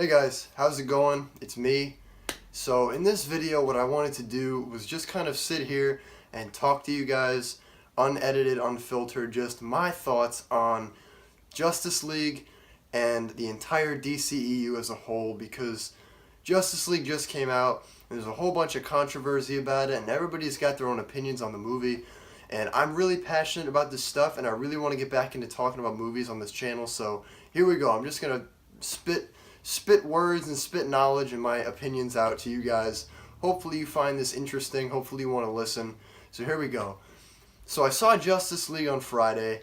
Hey guys, how's it going? It's me. So in this video, what I wanted to do was just kind of sit here and talk to you guys, unedited, unfiltered, just my thoughts on Justice League and the entire DCEU as a whole, because Justice League just came out, and there's a whole bunch of controversy about it, and everybody's got their own opinions on the movie, and I'm really passionate about this stuff, and I really want to get back into talking about movies on this channel, so here we go. I'm just going to spit words and spit knowledge and my opinions out to you guys. Hopefully you find this interesting. Hopefully you want to listen. So here we go. So I saw Justice League on Friday,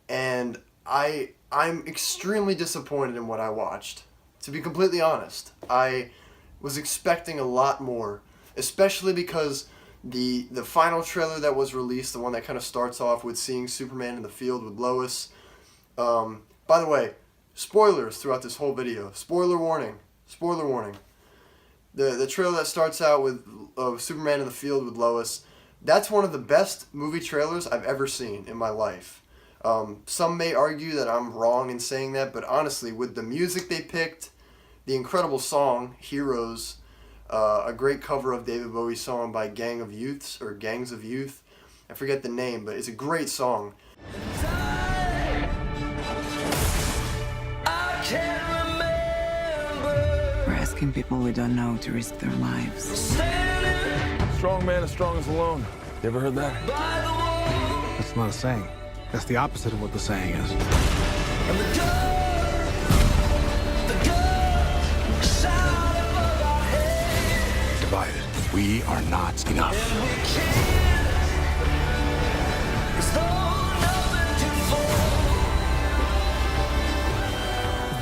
and I'm extremely disappointed in what I watched. To be completely honest, I was expecting a lot more, especially because the final trailer that was released, the one that kind of starts off with seeing Superman in the field with Lois. By the way, spoilers throughout this whole video. Spoiler warning. Spoiler warning. The trailer that starts out with Superman in the field with Lois, that's one of the best movie trailers I've ever seen in my life. Some may argue that I'm wrong in saying that, but honestly, with the music they picked, the incredible song, Heroes, a great cover of David Bowie's song by Gangs of Youth. I forget the name, but it's a great song. We're asking people we don't know to risk their lives. Strong man is strongest alone. You ever heard that? That's not a saying. That's the opposite of what the saying is. Divided, we are not enough.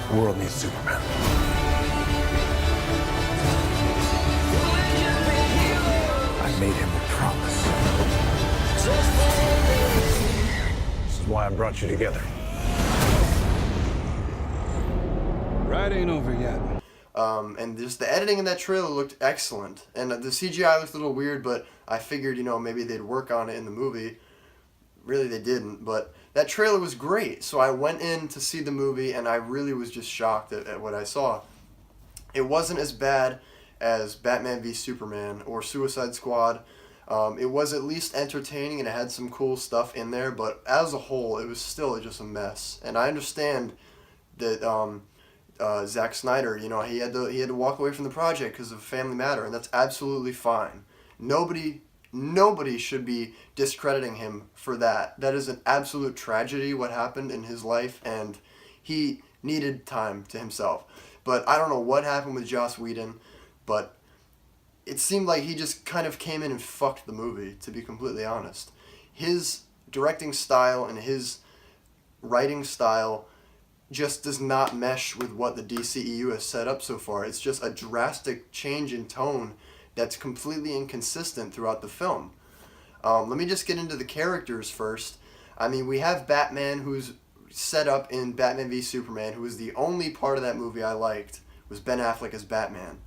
The world needs Superman. I made him a promise. This is why I brought you together. Ride ain't over yet. And just the editing in that trailer looked excellent. And the CGI looked a little weird, but I figured, maybe they'd work on it in the movie. Really, they didn't, but that trailer was great. So I went in to see the movie, and I really was just shocked at what I saw. It wasn't as bad as Batman v Superman or Suicide Squad. It was at least entertaining, and it had some cool stuff in there, but as a whole, it was still just a mess. And I understand that Zack Snyder, he had to walk away from the project because of family matter, and that's absolutely fine. Nobody should be discrediting him for that. That is an absolute tragedy, what happened in his life, and he needed time to himself. But I don't know what happened with Joss Whedon, but it seemed like he just kind of came in and fucked the movie, to be completely honest. His directing style and his writing style just does not mesh with what the DCEU has set up so far. It's just a drastic change in tone that's completely inconsistent throughout the film. Let me just get into the characters first. I mean, we have Batman, who's set up in Batman v Superman, who was the only part of that movie I liked, was Ben Affleck as Batman.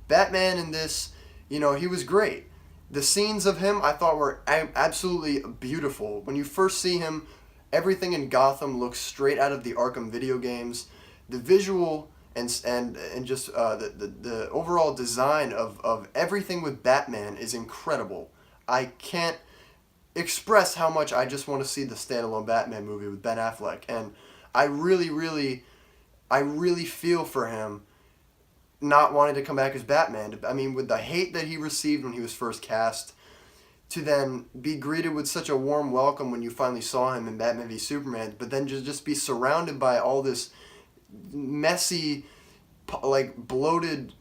Batman in this, he was great. The scenes of him I thought were absolutely beautiful. When you first see him, everything in Gotham looks straight out of the Arkham video games. The visual and just the overall design of everything with Batman is incredible. I can't express how much I just want to see the standalone Batman movie with Ben Affleck, and I really feel for him not wanting to come back as Batman. I mean, with the hate that he received when he was first cast, to then be greeted with such a warm welcome when you finally saw him in Batman v Superman, but then just be surrounded by all this messy, bloated,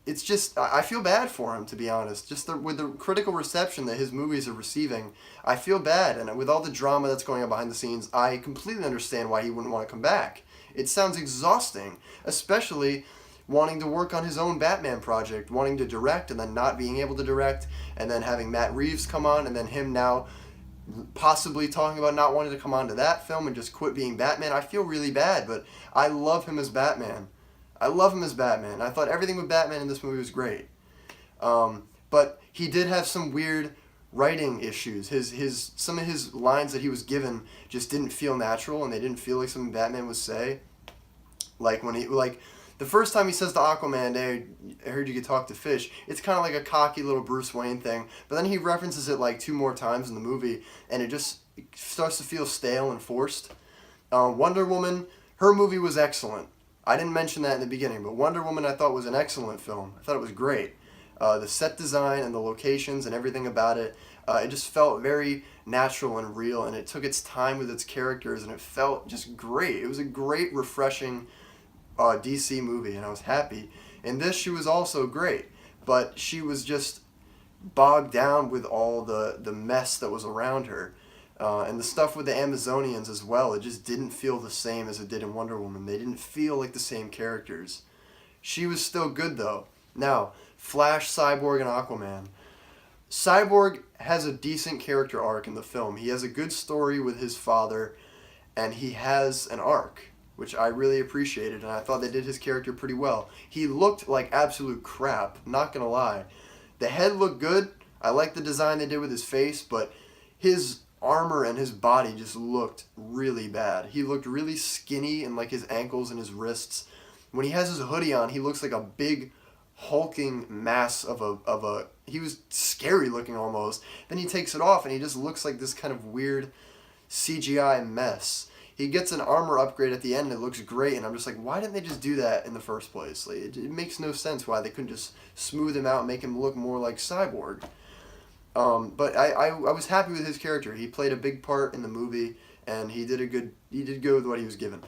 it's just, I feel bad for him, to be honest. Just with the critical reception that his movies are receiving, I feel bad, and with all the drama that's going on behind the scenes, I completely understand why he wouldn't want to come back. It sounds exhausting, especially wanting to work on his own Batman project, wanting to direct and then not being able to direct, and then having Matt Reeves come on, and then him now possibly talking about not wanting to come on to that film and just quit being Batman. I feel really bad, but I love him as Batman. I thought everything with Batman in this movie was great. But he did have some weird writing issues. Some of his lines that he was given just didn't feel natural, and they didn't feel like something Batman would say. Like when the first time he says to Aquaman, "Hey, I heard you could talk to fish," it's kind of like a cocky little Bruce Wayne thing. But then he references it like 2 more times in the movie, and it starts to feel stale and forced. Wonder Woman, her movie was excellent. I didn't mention that in the beginning, but Wonder Woman I thought was an excellent film. I thought it was great. The set design and the locations and everything about it, it just felt very natural and real, and it took its time with its characters, and it felt just great. It was a great, refreshing DC movie, and I was happy. In this, she was also great, but she was just bogged down with all the mess that was around her. And the stuff with the Amazonians as well, it just didn't feel the same as it did in Wonder Woman. They didn't feel like the same characters. She was still good, though. Now, Flash, Cyborg, and Aquaman. Cyborg has a decent character arc in the film. He has a good story with his father, and he has an arc, which I really appreciated, and I thought they did his character pretty well. He looked like absolute crap, not gonna lie. The head looked good. I like the design they did with his face, but his armor and his body just looked really bad. He looked really skinny in like his ankles and his wrists. When he has his hoodie on, he looks like a big hulking mass of a he was scary looking almost. Then he takes it off and he just looks like this kind of weird CGI mess. He gets an armor upgrade at the end and it looks great, and I'm just like, why didn't they just do that in the first place? Like, it makes no sense why they couldn't just smooth him out and make him look more like Cyborg. But I was happy with his character. He played a big part in the movie, and he did good with what he was given.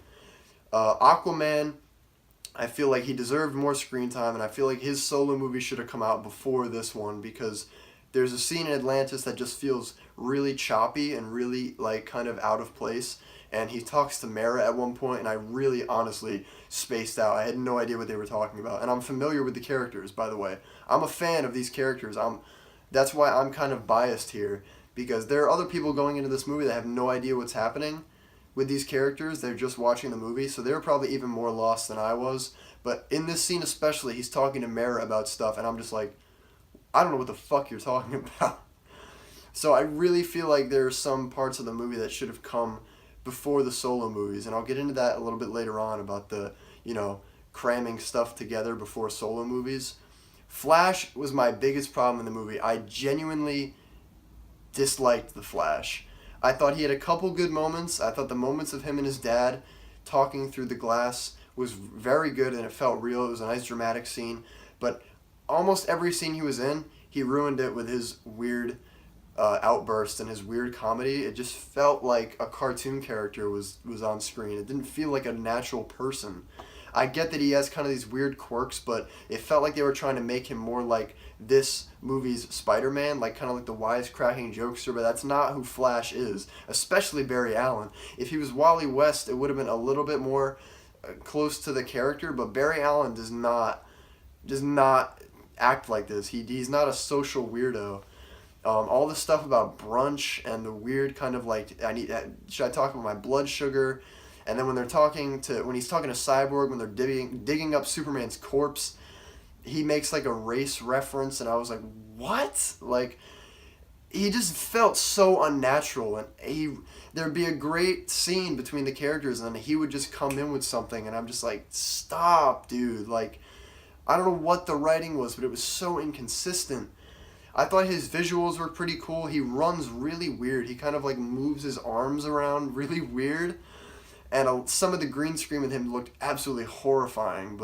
Aquaman, I feel like he deserved more screen time, and I feel like his solo movie should have come out before this one, because there's a scene in Atlantis that just feels really choppy and really like kind of out of place. And he talks to Mara at one point, and I really honestly spaced out. I had no idea what they were talking about. And I'm familiar with the characters, by the way. I'm a fan of these characters. That's why I'm kind of biased here, because there are other people going into this movie that have no idea what's happening with these characters. They're just watching the movie, so they're probably even more lost than I was. But in this scene especially, he's talking to Mara about stuff, and I'm just like, I don't know what the fuck you're talking about. So I really feel like there are some parts of the movie that should have come before the solo movies, and I'll get into that a little bit later on about the, cramming stuff together before solo movies. Flash was my biggest problem in the movie. I genuinely disliked the Flash. I thought he had a couple good moments. I thought the moments of him and his dad talking through the glass was very good, and it felt real. It was a nice dramatic scene. But almost every scene he was in, he ruined it with his weird outbursts and his weird comedy. It just felt like a cartoon character was on screen. It didn't feel like a natural person. I get that he has kind of these weird quirks, but it felt like they were trying to make him more like this movie's Spider-Man, like kind of like the wisecracking jokester, but that's not who Flash is, especially Barry Allen. If he was Wally West, it would have been a little bit more close to the character, but Barry Allen does not act like this. He's not a social weirdo. All the stuff about brunch and the weird kind of like, should I talk about my blood sugar? And then when he's talking to Cyborg, when they're digging up Superman's corpse, he makes like a race reference, and I was like, what? Like, he just felt so unnatural, and there'd be a great scene between the characters, and then he would just come in with something, and I'm just like, stop, dude. Like, I don't know what the writing was, but it was so inconsistent. I thought his visuals were pretty cool. He runs really weird. He kind of like moves his arms around really weird. And some of the green screen with him looked absolutely horrifying.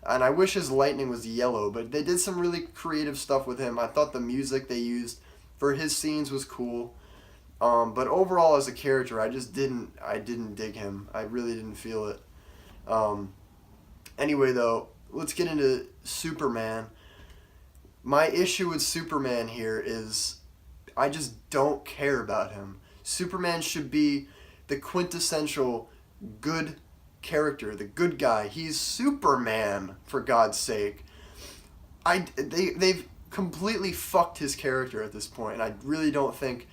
And I wish his lightning was yellow, but they did some really creative stuff with him. I thought the music they used for his scenes was cool. But overall as a character, I didn't dig him. I really didn't feel it. Anyway though, let's get into Superman. My issue with Superman here is I just don't care about him. Superman should be the quintessential good character, the good guy. He's Superman, for God's sake. They've completely fucked his character at this point, and I really don't think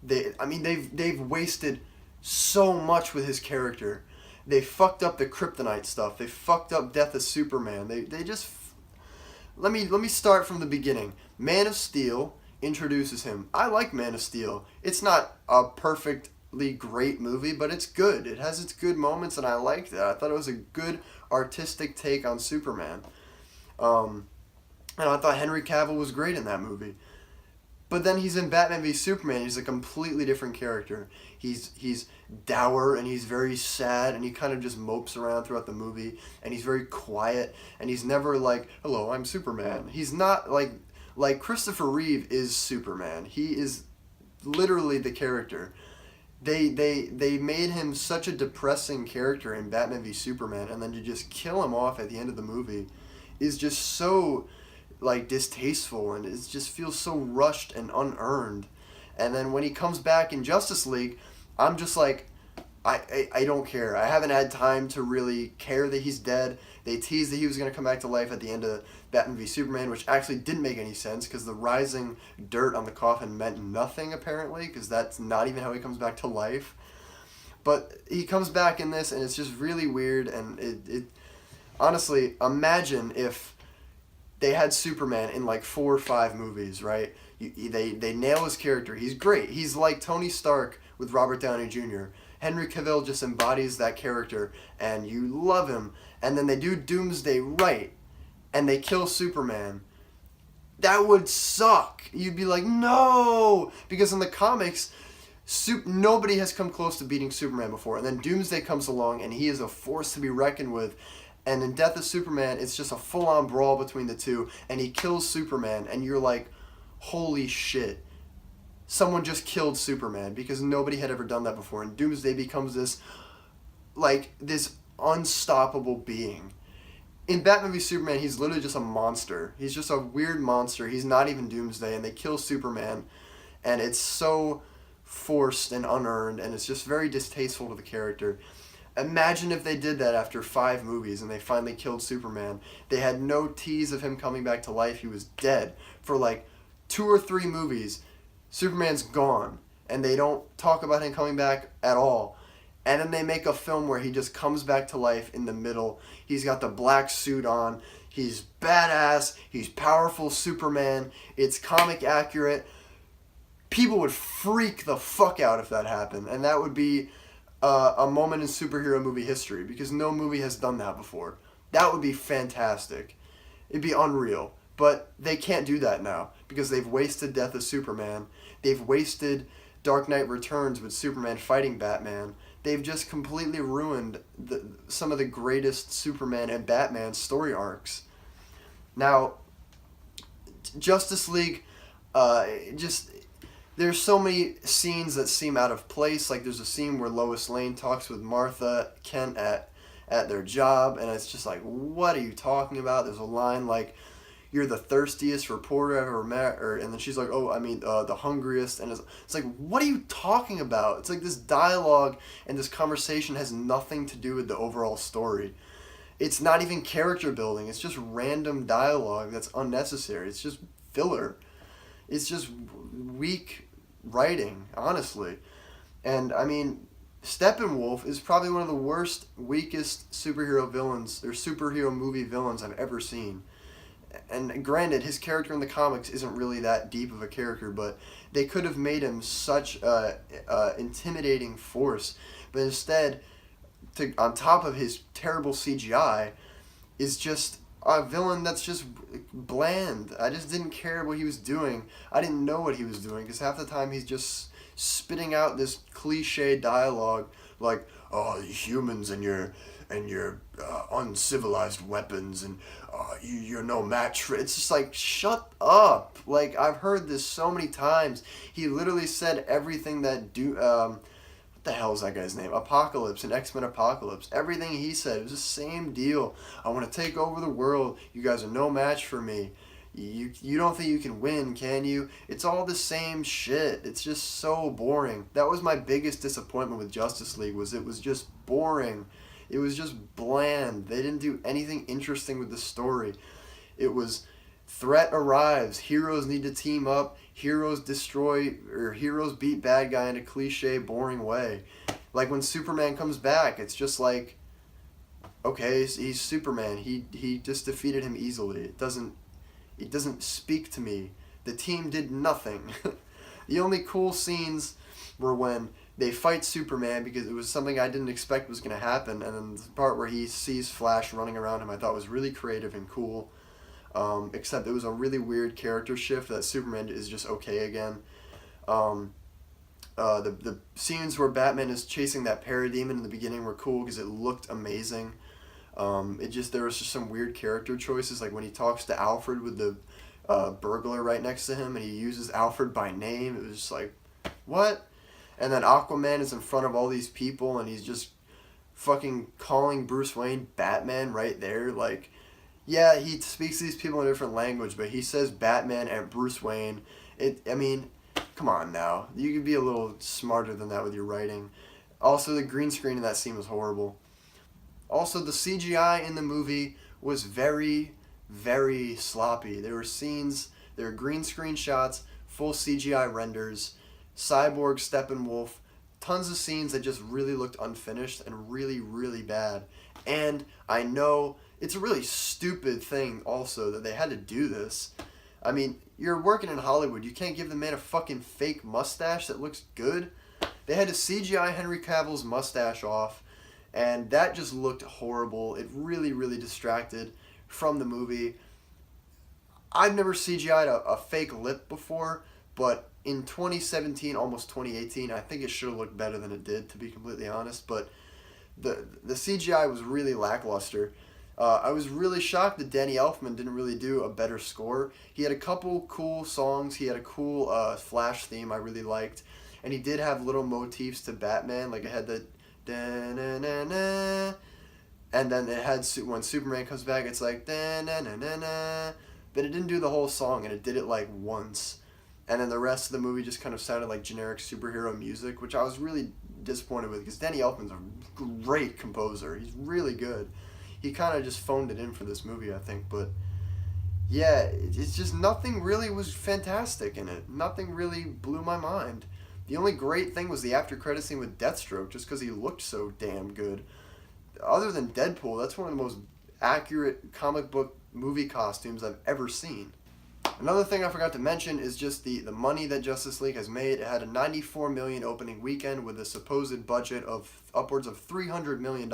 they've wasted so much with his character. They fucked up the kryptonite stuff. They fucked up Death of Superman. They just let me start from the beginning. Man of Steel introduces him. I like Man of Steel. It's not a perfect great movie, but it's good. It has its good moments, and I liked it. I thought it was a good artistic take on Superman. And I thought Henry Cavill was great in that movie. But then he's in Batman v Superman. He's a completely different character. He's dour and he's very sad and he kind of just mopes around throughout the movie and he's very quiet and he's never like, hello, I'm Superman. He's not like Christopher Reeve is Superman. He is literally the character. They made him such a depressing character in Batman v Superman, and then to just kill him off at the end of the movie is just so like distasteful, and it just feels so rushed and unearned. And then when he comes back in Justice League, I'm just like, I don't care. I haven't had time to really care that he's dead. They teased that he was going to come back to life at the end of Batman v Superman, which actually didn't make any sense because the rising dirt on the coffin meant nothing apparently, because that's not even how he comes back to life. But he comes back in this and it's just really weird, and it honestly, imagine if they had Superman in like 4 or 5 movies, right? They nail his character. He's great. He's like Tony Stark with Robert Downey Jr. Henry Cavill just embodies that character, and you love him. And then they do Doomsday right, and they kill Superman. That would suck. You'd be like, no! Because in the comics, nobody has come close to beating Superman before. And then Doomsday comes along, and he is a force to be reckoned with. And in Death of Superman, it's just a full-on brawl between the two, and he kills Superman, and you're like, holy shit. Someone just killed Superman, because nobody had ever done that before, and Doomsday becomes this unstoppable being. In Batman v Superman, he's literally just a monster. He's just a weird monster. He's not even Doomsday, and they kill Superman, and it's so forced and unearned, and it's just very distasteful to the character. Imagine if they did that after 5 movies and they finally killed Superman. They had no tease of him coming back to life. He was dead for like 2 or 3 movies. Superman's gone, and they don't talk about him coming back at all. And then they make a film where he just comes back to life in the middle. He's got the black suit on. He's badass. He's powerful Superman. It's comic accurate. People would freak the fuck out if that happened. And that would be a moment in superhero movie history, because no movie has done that before. That would be fantastic. It'd be unreal. But they can't do that now, because they've wasted Death of Superman. They've wasted Dark Knight Returns with Superman fighting Batman. They've just completely ruined some of the greatest Superman and Batman story arcs. Now, Justice League, there's so many scenes that seem out of place. Like there's a scene where Lois Lane talks with Martha Kent at their job, and it's just like, what are you talking about? There's a line like, you're the thirstiest reporter I've ever met, and then she's like, oh, I mean, the hungriest, and it's like, what are you talking about? It's like this dialogue and this conversation has nothing to do with the overall story. It's not even character building. It's just random dialogue that's unnecessary. It's just filler. It's just weak writing, honestly. And, I mean, Steppenwolf is probably one of the worst, weakest superhero villains, or superhero movie villains I've ever seen. And granted, his character in the comics isn't really that deep of a character, but they could have made him such a intimidating force. But instead, on top of his terrible CGI, is just a villain that's just bland. I just didn't care what he was doing. I didn't know what he was doing, because half the time he's just spitting out this cliche dialogue like, oh, humans and your uncivilized weapons, and you're no match for... It's just like, shut up. Like, I've heard this so many times. He literally said everything that what the hell is that guy's name? Apocalypse and X-Men Apocalypse. Everything he said, it was the same deal. I want to take over the world. You guys are no match for me. You don't think you can win, can you? It's all the same shit. It's just so boring. That was my biggest disappointment with Justice League, was it was just boring. It was just bland. They didn't do anything interesting with the story. It was, threat arrives, heroes need to team up, heroes beat bad guy in a cliche, boring way. Like when Superman comes back, it's just like, okay, he's Superman. He just defeated him easily. It doesn't speak to me. The team did nothing. The only cool scenes were when they fight Superman because it was something I didn't expect was going to happen. And then the part where he sees Flash running around him I thought was really creative and cool. Except it was a really weird character shift that Superman is just okay again. The scenes where Batman is chasing that parademon in the beginning were cool because it looked amazing. There was just some weird character choices, like when he talks to Alfred with the burglar right next to him and he uses Alfred by name. It was just like, what? And then Aquaman is in front of all these people and he's just fucking calling Bruce Wayne Batman right there. Like, yeah, he speaks to these people in a different language, but he says Batman and Bruce Wayne. Come on now. You could be a little smarter than that with your writing. Also, the green screen in that scene was horrible. Also, the CGI in the movie was very, very sloppy. There were green screen shots, full CGI renders, Cyborg, Steppenwolf, tons of scenes that just really looked unfinished and really, really bad. And I know it's a really stupid thing also that they had to do this. I mean, you're working in Hollywood. You can't give the man a fucking fake mustache that looks good. They had to CGI Henry Cavill's mustache off, and that just looked horrible. It really, really distracted from the movie. I've never CGI'd a fake lip before, but in 2017, almost 2018, I think it should have looked better than it did, to be completely honest. But the CGI was really lackluster. I was really shocked that Danny Elfman didn't really do a better score. He had a couple cool songs. He had a cool Flash theme I really liked. And he did have little motifs to Batman. Like it had the da-na-na-na. And then it had, when Superman comes back, it's like da-na-na-na-na. But it didn't do the whole song, and it did it like once. And then the rest of the movie just kind of sounded like generic superhero music, which I was really disappointed with because Danny Elfman's a great composer. He's really good. He kind of just phoned it in for this movie, I think. But yeah, it's just nothing really was fantastic in it. Nothing really blew my mind. The only great thing was the after credit scene with Deathstroke, just because he looked so damn good. Other than Deadpool, that's one of the most accurate comic book movie costumes I've ever seen. Another thing I forgot to mention is just the money that Justice League has made. It had a $94 million opening weekend with a supposed budget of upwards of $300 million,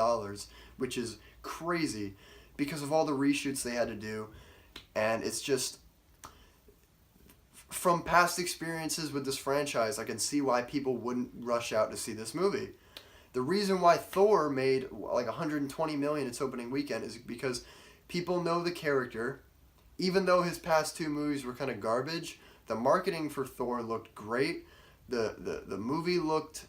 which is crazy because of all the reshoots they had to do. And it's just, from past experiences with this franchise, I can see why people wouldn't rush out to see this movie. The reason why Thor made like $120 million its opening weekend is because people know the character. Even though his past two movies were kind of garbage, the marketing for Thor looked great. The movie looked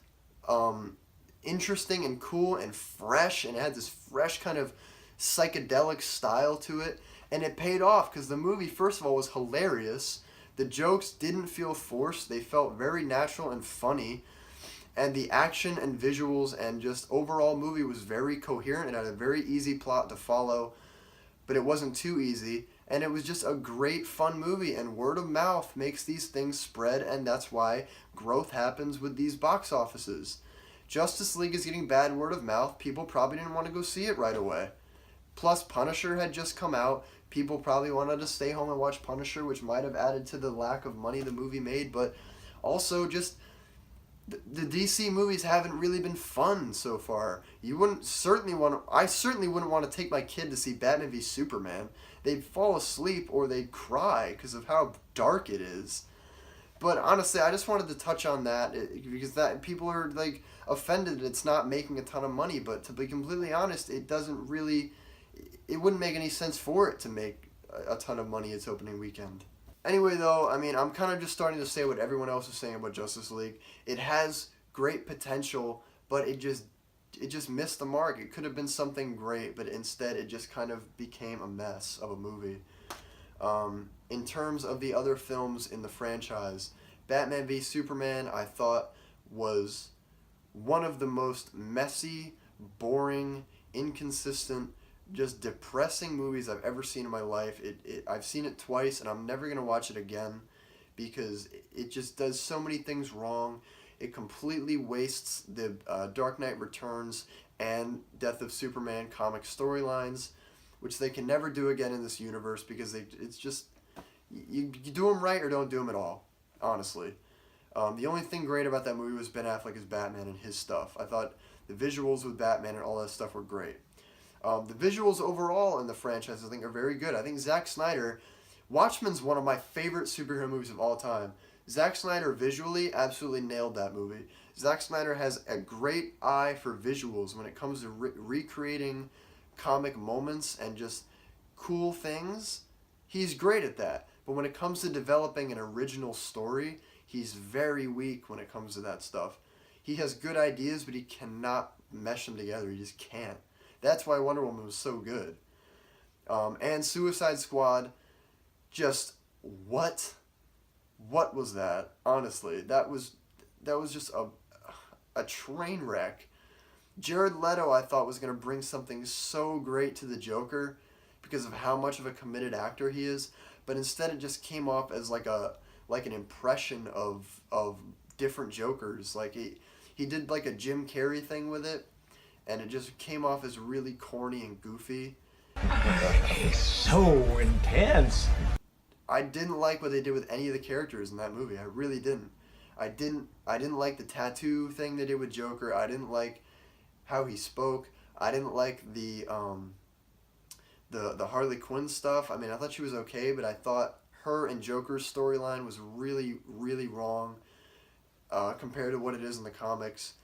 interesting and cool and fresh, and it had this fresh kind of psychedelic style to it. And it paid off because the movie, first of all, was hilarious. The jokes didn't feel forced. They felt very natural and funny. And the action and visuals and just overall movie was very coherent. It had a very easy plot to follow, but it wasn't too easy. And it was just a great, fun movie, and word of mouth makes these things spread, and that's why growth happens with these box offices. Justice League is getting bad word of mouth. People probably didn't want to go see it right away. Plus, Punisher had just come out. People probably wanted to stay home and watch Punisher, which might have added to the lack of money the movie made, but also just the DC movies haven't really been fun so far. I certainly wouldn't want to take my kid to see Batman v Superman. They'd fall asleep or they'd cry because of how dark it is. But honestly, I just wanted to touch on that because that people are like offended it's not making a ton of money. But to be completely honest, it wouldn't make any sense for it to make a ton of money its opening weekend. Anyway, though, I mean, I'm kind of just starting to say what everyone else is saying about Justice League. It has great potential, but it just missed the mark. It could have been something great, but instead it just kind of became a mess of a movie. In terms of the other films in the franchise, Batman v Superman, I thought, was one of the most messy, boring, inconsistent, just depressing movies I've ever seen in my life. I've seen it twice, and I'm never going to watch it again because it just does so many things wrong. It completely wastes the Dark Knight Returns and Death of Superman comic storylines, which they can never do again in this universe because it's just, you do them right or don't do them at all, honestly. The only thing great about that movie was Ben Affleck as Batman and his stuff. I thought the visuals with Batman and all that stuff were great. The visuals overall in the franchise, I think, are very good. I think Zack Snyder, Watchmen's one of my favorite superhero movies of all time. Zack Snyder visually absolutely nailed that movie. Zack Snyder has a great eye for visuals when it comes to recreating comic moments and just cool things. He's great at that. But when it comes to developing an original story, he's very weak when it comes to that stuff. He has good ideas, but he cannot mesh them together. He just can't. That's why Wonder Woman was so good. And Suicide Squad, just what was that? Honestly, that was just a train wreck. Jared Leto, I thought, was going to bring something so great to the Joker because of how much of a committed actor he is, but instead it just came off as like an impression of different Jokers. Like he did like a Jim Carrey thing with it, and it just came off as really corny and goofy. He's so intense. I didn't like what they did with any of the characters in that movie. I really didn't. I didn't like the tattoo thing they did with Joker. I didn't like how he spoke. I didn't like the Harley Quinn stuff. I mean, I thought she was okay, but I thought her and Joker's storyline was really, really wrong compared to what it is in the comics.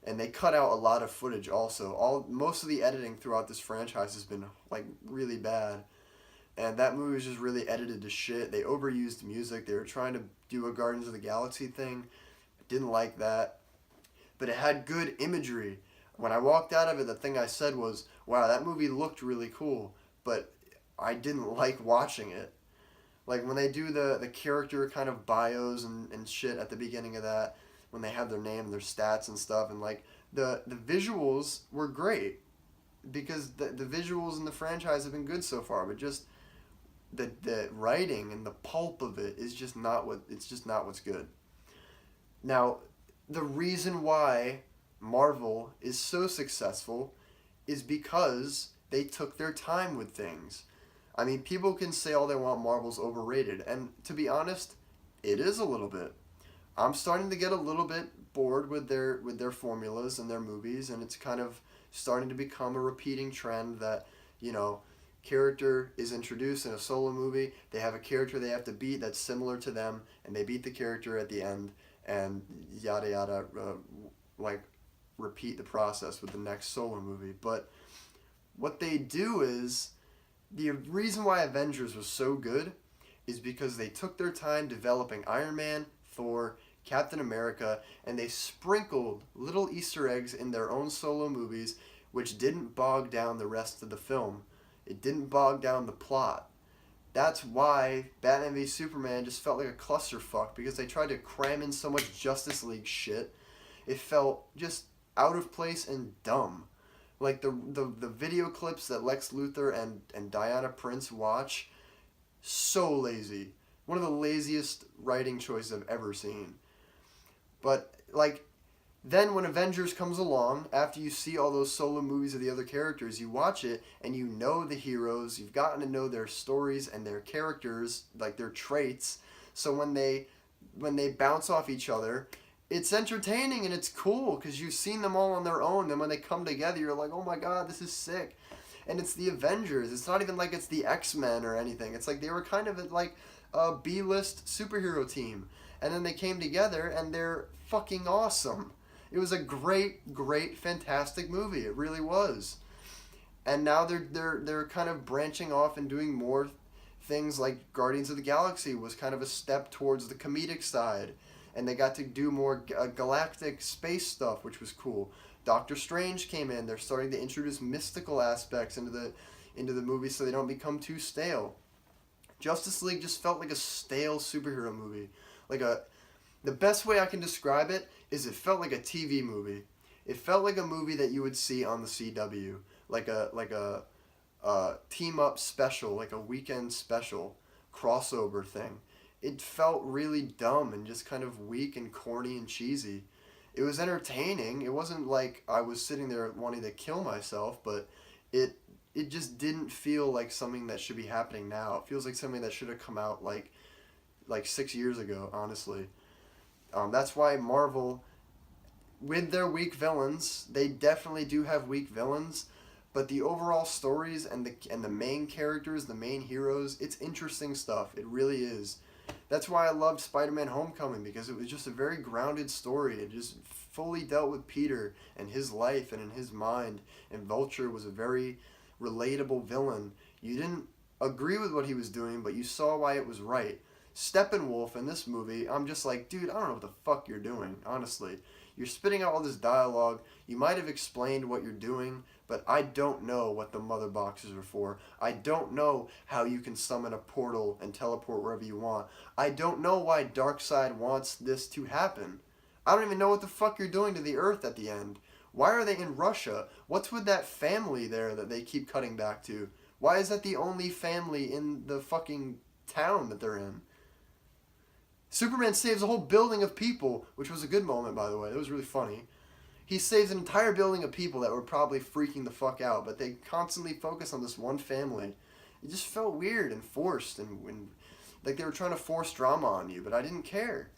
And they cut out a lot of footage also. Most of the editing throughout this franchise has been like really bad. And that movie was just really edited to shit. They overused music. They were trying to do a Guardians of the Galaxy thing. I didn't like that. But it had good imagery. When I walked out of it, the thing I said was, wow, that movie looked really cool. But I didn't like watching it. Like when they do the character kind of bios and shit at the beginning of that, when they have their name and their stats and stuff, and like the visuals were great. Because the visuals in the franchise have been good so far, but just the writing and the pulp of it is just not what's good. Now, the reason why Marvel is so successful is because they took their time with things. I mean, people can say all they want Marvel's overrated, and to be honest, it is a little bit. I'm starting to get a little bit bored with their formulas and their movies, and it's kind of starting to become a repeating trend that, you know, character is introduced in a solo movie, they have a character they have to beat that's similar to them, and they beat the character at the end, and yada yada, like repeat the process with the next solo movie. But what they do is, the reason why Avengers was so good is because they took their time developing Iron Man, Thor, Captain America, and they sprinkled little Easter eggs in their own solo movies, which didn't bog down the rest of the film. It didn't bog down the plot. That's why Batman v Superman just felt like a clusterfuck, because they tried to cram in so much Justice League shit. It felt just out of place and dumb. Like the video clips that Lex Luthor and Diana Prince watch, so lazy. One of the laziest writing choices I've ever seen. But like, then when Avengers comes along, after you see all those solo movies of the other characters, you watch it and you know the heroes, you've gotten to know their stories and their characters, like their traits. So when they bounce off each other, it's entertaining and it's cool because you've seen them all on their own. Then when they come together, you're like, oh my god, this is sick. And it's the Avengers. It's not even like it's the X-Men or anything. It's like they were kind of like a B-list superhero team. And then they came together and they're fucking awesome. It was a great, great, fantastic movie. It really was. And now they're kind of branching off and doing more things, like Guardians of the Galaxy was kind of a step towards the comedic side. And they got to do more galactic space stuff, which was cool. Doctor Strange came in. They're starting to introduce mystical aspects into the movie so they don't become too stale. Justice League just felt like a stale superhero movie. The best way I can describe it is it felt like a TV movie. It felt like a movie that you would see on the CW, like a team up special, like a weekend special crossover thing. It felt really dumb and just kind of weak and corny and cheesy. It was entertaining. It wasn't like I was sitting there wanting to kill myself, but it just didn't feel like something that should be happening now. It feels like something that should have come out like 6 years ago, honestly. That's why Marvel, with their weak villains, they definitely do have weak villains, but the overall stories and the main characters, the main heroes, it's interesting stuff. It really is. That's why I loved Spider-Man Homecoming, because it was just a very grounded story. It just fully dealt with Peter and his life and in his mind, and Vulture was a very relatable villain. You didn't agree with what he was doing, but you saw why it was right. Steppenwolf in this movie, I'm just like, dude, I don't know what the fuck you're doing, honestly. You're spitting out all this dialogue. You might have explained what you're doing, but I don't know what the mother boxes are for. I don't know how you can summon a portal and teleport wherever you want. I don't know why Darkseid wants this to happen. I don't even know what the fuck you're doing to the Earth at the end. Why are they in Russia? What's with that family there that they keep cutting back to? Why is that the only family in the fucking town that they're in? Superman saves a whole building of people, which was a good moment, by the way. It was really funny. He saves an entire building of people that were probably freaking the fuck out, but they constantly focus on this one family. It just felt weird and forced, and like they were trying to force drama on you, but I didn't care.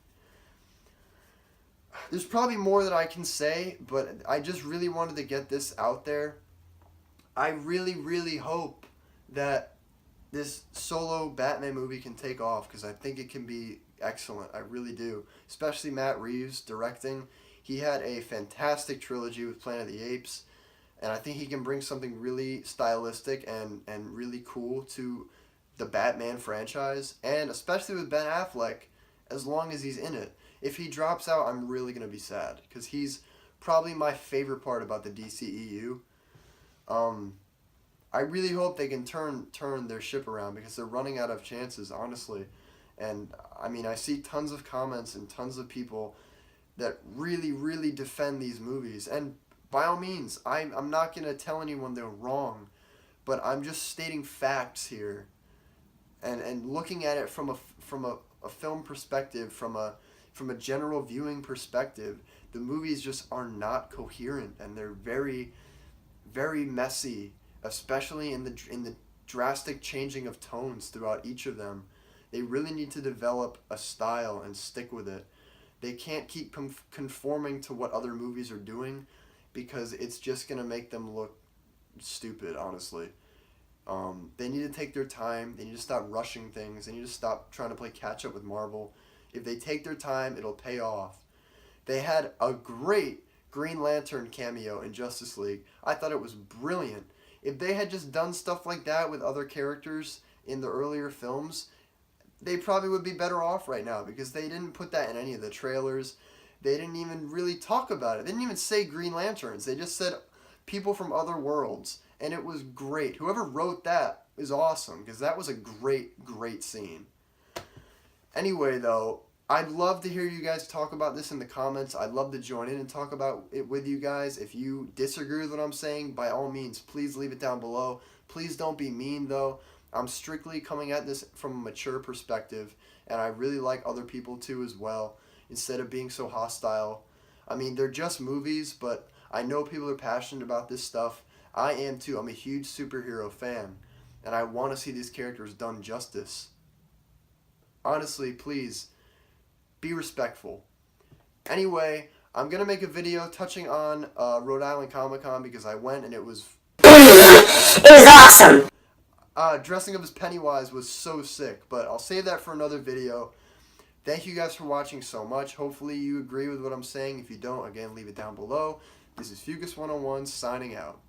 There's probably more that I can say, but I just really wanted to get this out there. I really, really hope that this solo Batman movie can take off, because I think it can be excellent. I really do. Especially Matt Reeves directing. He had a fantastic trilogy with Planet of the Apes, and I think he can bring something really stylistic and really cool to the Batman franchise, and especially with Ben Affleck, as long as he's in it. If he drops out, I'm really going to be sad, because he's probably my favorite part about the DCEU. I really hope they can turn their ship around, because they're running out of chances, honestly. And, I mean, I see tons of comments and tons of people that really, really defend these movies. And by all means, I'm not going to tell anyone they're wrong, but I'm just stating facts here. And looking at it from a film perspective, from a general viewing perspective, the movies just are not coherent, and they're very, very messy, especially in the drastic changing of tones throughout each of them. They really need to develop a style and stick with it. They can't keep conforming to what other movies are doing, because it's just going to make them look stupid, honestly. They need to take their time. They need to stop rushing things. They need to stop trying to play catch up with Marvel. If they take their time, it'll pay off. They had a great Green Lantern cameo in Justice League. I thought it was brilliant. If they had just done stuff like that with other characters in the earlier films, they probably would be better off right now, because they didn't put that in any of the trailers. They didn't even really talk about it. They didn't even say Green Lanterns. They just said people from other worlds, and it was great. Whoever wrote that is awesome, because that was a great, great scene. Anyway, though, I'd love to hear you guys talk about this in the comments. I'd love to join in and talk about it with you guys. If you disagree with what I'm saying, by all means, please leave it down below. Please don't be mean, though. I'm strictly coming at this from a mature perspective, and I really like other people too as well, instead of being so hostile. I mean, they're just movies, but I know people are passionate about this stuff. I am too. I'm a huge superhero fan, and I want to see these characters done justice. Honestly, please, be respectful. Anyway, I'm going to make a video touching on Rhode Island Comic Con, because I went and it was... It was awesome! Dressing up as Pennywise was so sick, but I'll save that for another video. Thank you guys for watching so much. Hopefully you agree with what I'm saying. If you don't, again, leave it down below. This is Fugus101 signing out.